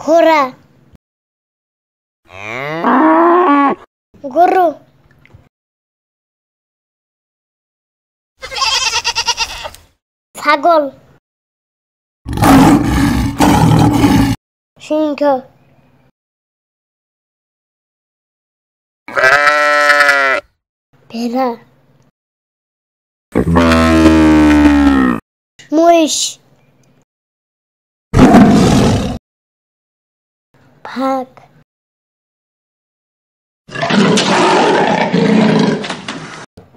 ঘোড়া গরু ছাগল সিংহ ভেড়া মহিষ বাঘ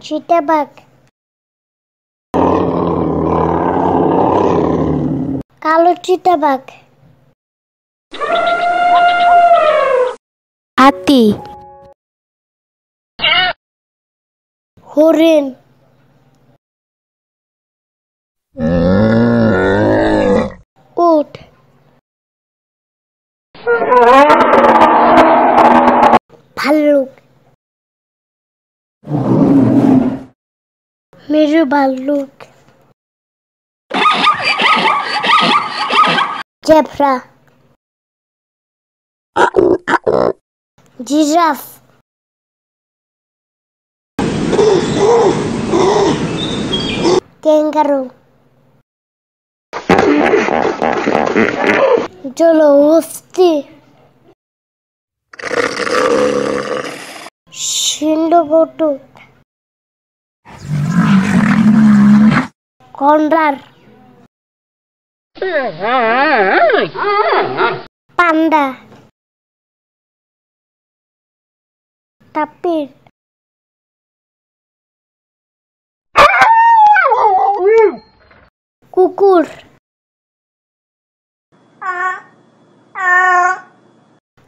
চিতাবাঘ কালো চিতাবাঘ হাতি হরিণ উট ভাল্লুক মেরু ভাল্লুক জেব্রা জিরাফ ক্যাঙ্গারু জলহস্তী সিন্ধুবটুক গন্ডার পান্ডা তাপির কুকুর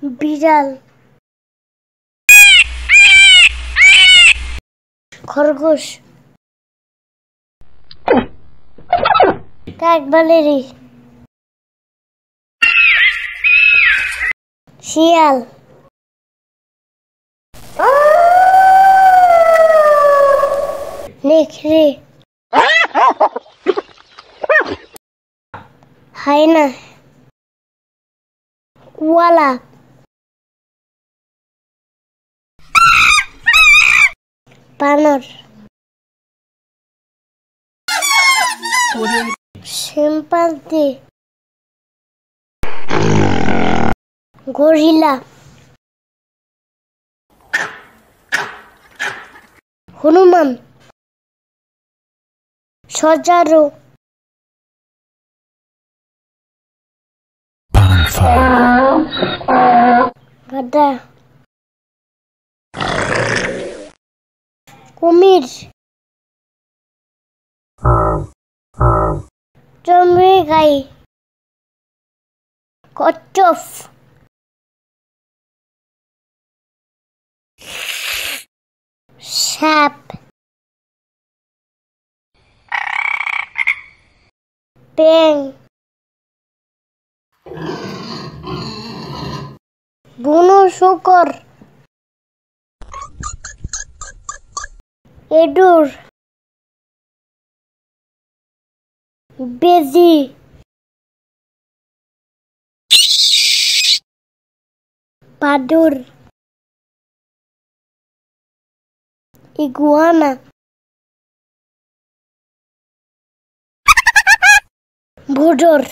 বিড়াল খরগোশ কাকবালেরি শিয়াল নেকড়ে হায়না ওয়ালা বানর শিম্পাঞ্জি গরিলা হনুমান সজারু গাধা কুমির চমড়ে গাই কচ্ছপ সাপ ব্যাঙ বুনো শূকর এডুর বেজি বাদুর ইগুয়ানা ভোডর